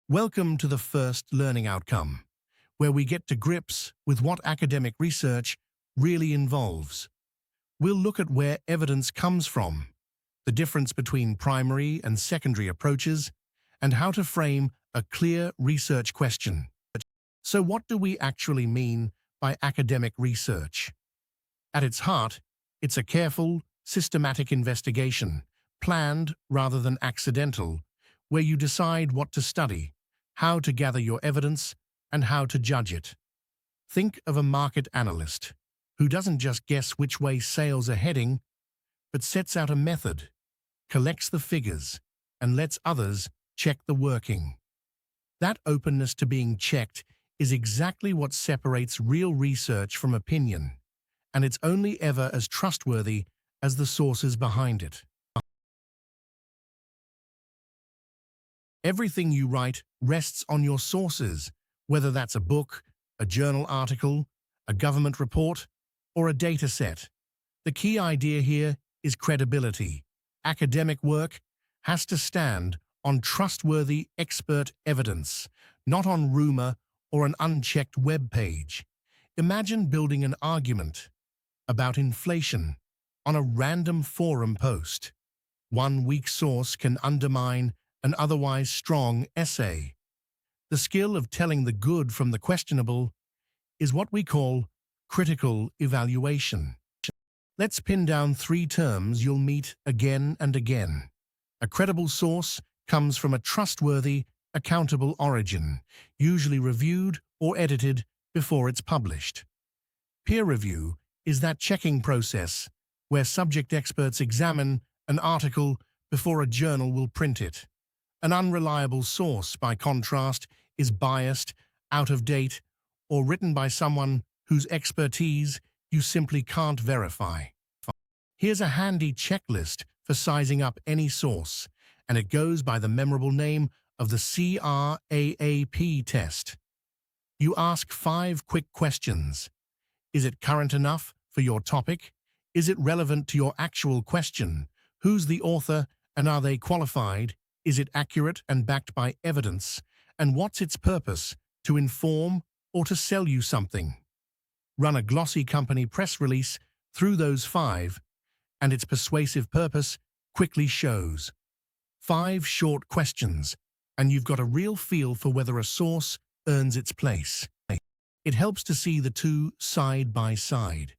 Welcome to the first learning outcome, where we get to grips with what academic research really involves. We'll look at where evidence comes from, the difference between primary and secondary approaches, and how to frame a clear research question. So what do we actually mean by academic research? At its heart, it's a careful, systematic investigation, planned rather than accidental, where you decide what to study, how to gather your evidence, and how to judge it. Think of a market analyst who doesn't just guess which way sales are heading, but sets out a method, collects the figures, and lets others check the working. That openness to being checked is exactly what separates real research from opinion, and it's only ever as trustworthy as the sources behind it. Everything you write rests on your sources, whether that's a book, a journal article, a government report, or a data set. The key idea here is credibility. Academic work has to stand on trustworthy expert evidence, not on rumor or an unchecked web page. Imagine building an argument about inflation on a random forum post. One weak source can undermine an otherwise strong essay. The skill of telling the good from the questionable is what we call critical evaluation. Let's pin down 3 terms you'll meet again and again. A credible source comes from a trustworthy, accountable origin, usually reviewed or edited before it's published. Peer review is that checking process where subject experts examine an article before a journal will print it. An unreliable source, by contrast, is biased, out of date, or written by someone whose expertise you simply can't verify. Here's a handy checklist for sizing up any source, and it goes by the memorable name of the CRAAP test. You ask 5 quick questions. Is it current enough for your topic? Is it relevant to your actual question? Who's the author and are they qualified? Is it accurate and backed by evidence? And what's its purpose? To inform or to sell you something? Run a glossy company press release through those 5, and its persuasive purpose quickly shows. 5 short questions, and you've got a real feel for whether a source earns its place. It helps to see the two side by side.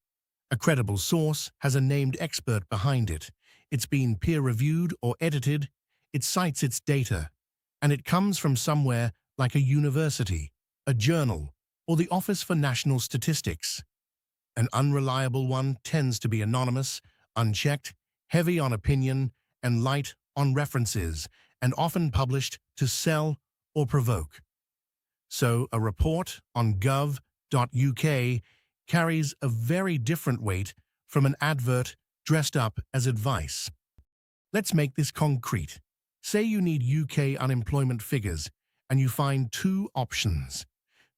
A credible source has a named expert behind it. It's been peer-reviewed or edited. It cites its data, and it comes from somewhere like a university, a journal, or the Office for National Statistics. An unreliable one tends to be anonymous, unchecked, heavy on opinion, and light on references, and often published to sell or provoke. So a report on gov.uk carries a very different weight from an advert dressed up as advice. Let's make this concrete. Say you need UK unemployment figures, and you find 2 options.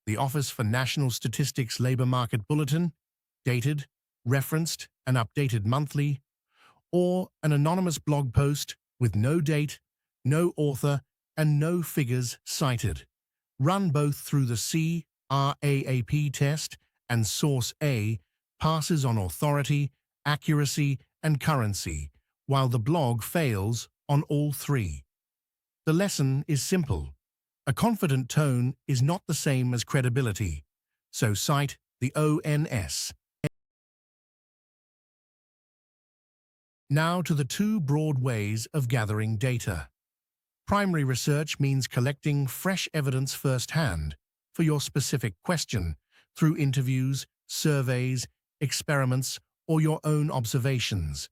The Office for National Statistics Labour Market Bulletin, dated, referenced, and updated monthly, or an anonymous blog post with no date, no author, and no figures cited. Run both through the CRAAP test, and Source A passes on authority, accuracy, and currency, while the blog fails on all 3. The lesson is simple. A confident tone is not the same as credibility, so cite the ONS. Now to the 2 broad ways of gathering data. Primary research means collecting fresh evidence firsthand for your specific question through interviews, surveys, experiments, or your own observations.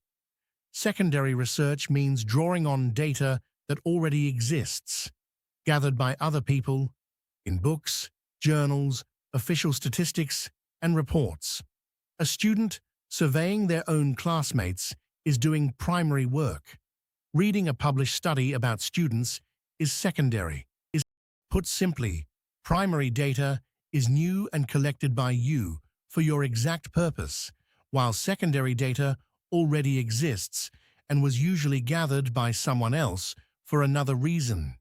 Secondary research means drawing on data that already exists, gathered by other people in books, journals, official statistics, and reports. A student surveying their own classmates is doing primary work. Reading a published study about students is secondary. Put simply, primary data is new and collected by you for your exact purpose, while secondary data already exists and was usually gathered by someone else for another reason.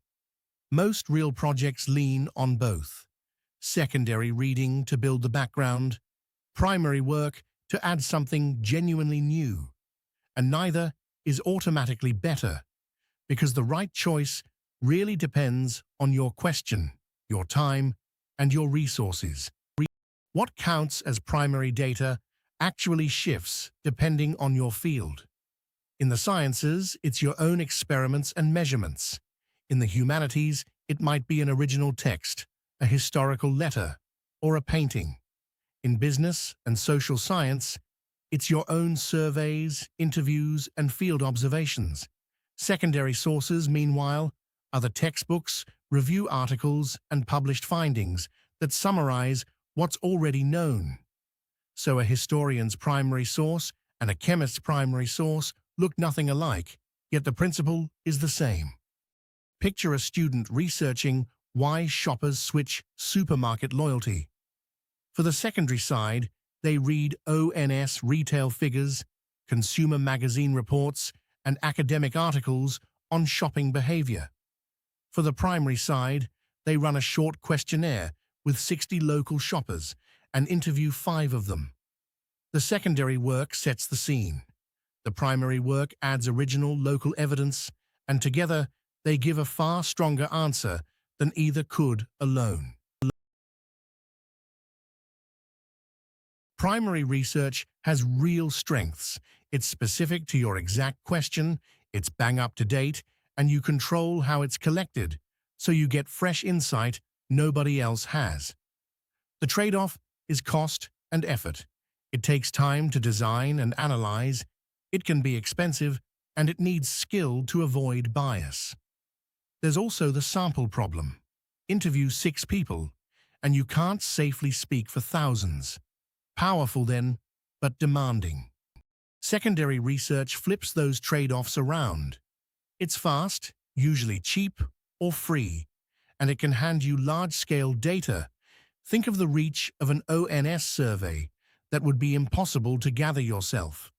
Most real projects lean on both. Secondary reading to build the background, primary work to add something genuinely new. And neither is automatically better, because the right choice really depends on your question, your time, and your resources. What counts as primary data actually shifts depending on your field. In the sciences, it's your own experiments and measurements. In the humanities, it might be an original text, a historical letter, or a painting. In business and social science, it's your own surveys, interviews, and field observations. Secondary sources, meanwhile, are the textbooks, review articles, and published findings that summarize what's already known. So a historian's primary source and a chemist's primary source look nothing alike, yet the principle is the same. Picture a student researching why shoppers switch supermarket loyalty. For the secondary side, they read ONS retail figures, consumer magazine reports, and academic articles on shopping behavior. For the primary side, they run a short questionnaire with 60 local shoppers and interview 5 of them. The secondary work sets the scene. The primary work adds original local evidence, and together they give a far stronger answer than either could alone. Primary research has real strengths. It's specific to your exact question, it's bang up to date, and you control how it's collected, so you get fresh insight nobody else has. The trade-off is cost and effort. It takes time to design and analyze, it can be expensive, and it needs skill to avoid bias. There's also the sample problem. Interview 6 people, and you can't safely speak for thousands. Powerful then, but demanding. Secondary research flips those trade-offs around. It's fast, usually cheap or free, and it can hand you large-scale data. Think of the reach of an ONS survey that would be impossible to gather yourself.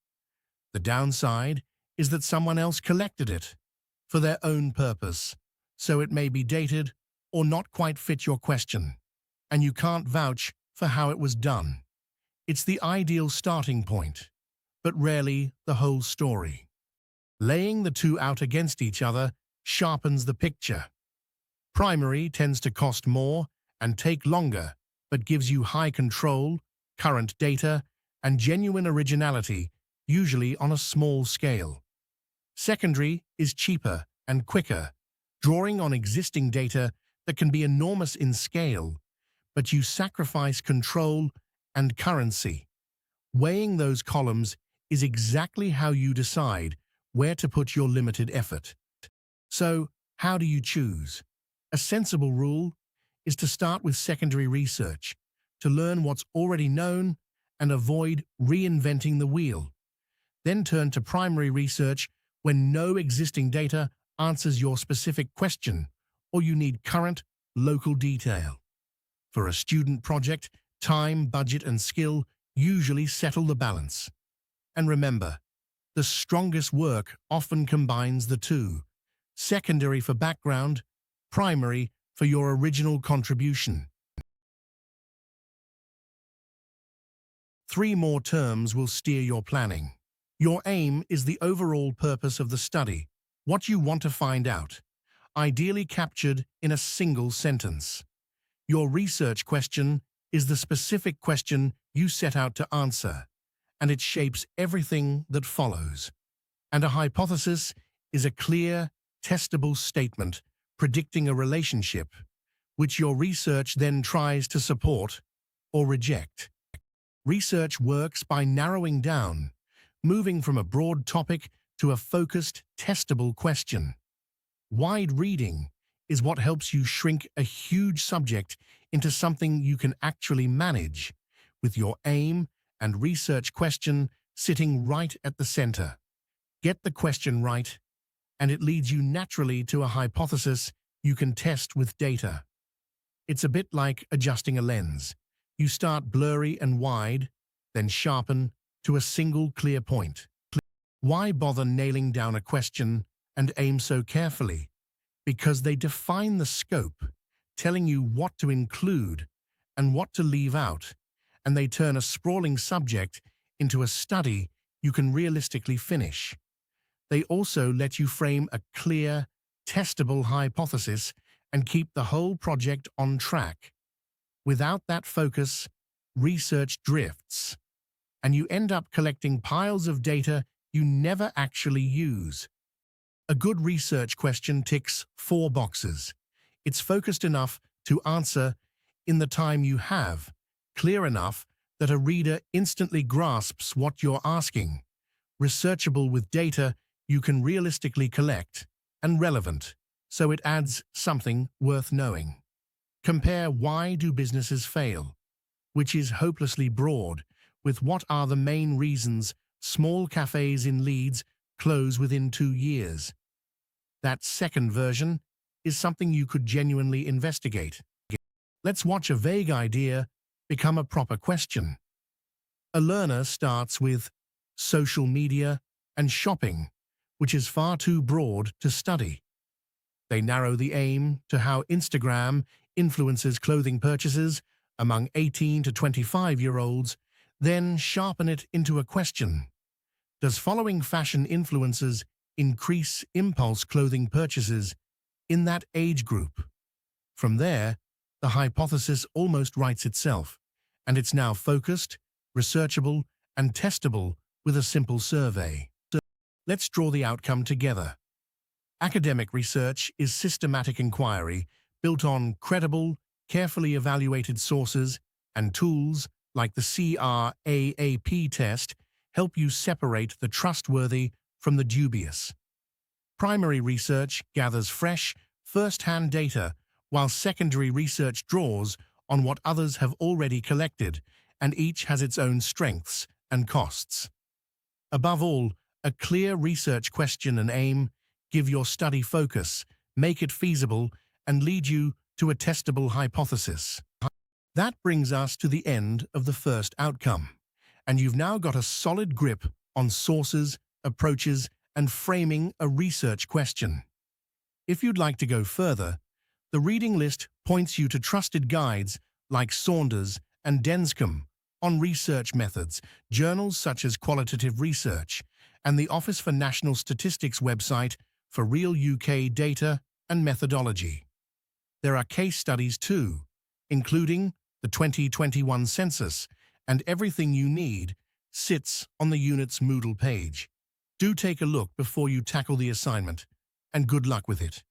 The downside is that someone else collected it for their own purpose, so it may be dated or not quite fit your question, and you can't vouch for how it was done. It's the ideal starting point, but rarely the whole story. Laying the two out against each other sharpens the picture. Primary tends to cost more and take longer, but gives you high control, current data, and genuine originality, usually on a small scale. Secondary is cheaper and quicker, drawing on existing data that can be enormous in scale, but you sacrifice control and currency. Weighing those columns is exactly how you decide where to put your limited effort. So, how do you choose? A sensible rule is to start with secondary research, to learn what's already known and avoid reinventing the wheel. Then turn to primary research when no existing data answers your specific question or you need current, local detail. For a student project, time, budget, and skill usually settle the balance. And remember, the strongest work often combines the two: secondary for background, primary for your original contribution. 3 more terms will steer your planning. Your aim is the overall purpose of the study, what you want to find out, ideally captured in a single sentence. Your research question is the specific question you set out to answer, and it shapes everything that follows. And a hypothesis is a clear, testable statement predicting a relationship, which your research then tries to support or reject. Research works by narrowing down, moving from a broad topic to a focused, testable question. Wide reading is what helps you shrink a huge subject into something you can actually manage, with your aim and research question sitting right at the center. Get the question right, and it leads you naturally to a hypothesis you can test with data. It's a bit like adjusting a lens. You start blurry and wide, then sharpen to a single clear point. Why bother nailing down a question and aim so carefully? because they define the scope, telling you what to include and what to leave out, and they turn a sprawling subject into a study you can realistically finish. They also let you frame a clear, testable hypothesis and keep the whole project on track. Without that focus, research drifts, and you end up collecting piles of data you never actually use. A good research question ticks 4 boxes. It's focused enough to answer in the time you have, clear enough that a reader instantly grasps what you're asking, researchable with data you can realistically collect, and relevant, so it adds something worth knowing. Compare why do businesses fail, which is hopelessly broad, with what are the main reasons small cafes in Leeds close within 2 years. That second version is something you could genuinely investigate. Let's watch a vague idea become a proper question. A learner starts with social media and shopping, which is far too broad to study. They narrow the aim to how Instagram influences clothing purchases among 18 to 25-year-olds, then sharpen it into a question. Does following fashion influencers increase impulse clothing purchases in that age group? From there, the hypothesis almost writes itself, and it's now focused, researchable, and testable with a simple survey. So let's draw the outcome together. Academic research is systematic inquiry built on credible, carefully evaluated sources, and tools like the CRAAP test help you separate the trustworthy from the dubious. Primary research gathers fresh, first-hand data, while secondary research draws on what others have already collected, and each has its own strengths and costs. Above all, a clear research question and aim give your study focus, make it feasible, and lead you to a testable hypothesis. That brings us to the end of the first outcome, and you've now got a solid grip on sources, approaches, and framing a research question. If you'd like to go further, the reading list points you to trusted guides like Saunders and Denscombe on research methods, journals such as Qualitative Research, and the Office for National Statistics website for real UK data and methodology. There are case studies too, including the 2021 census, and everything you need sits on the unit's Moodle page. Do take a look before you tackle the assignment, and good luck with it.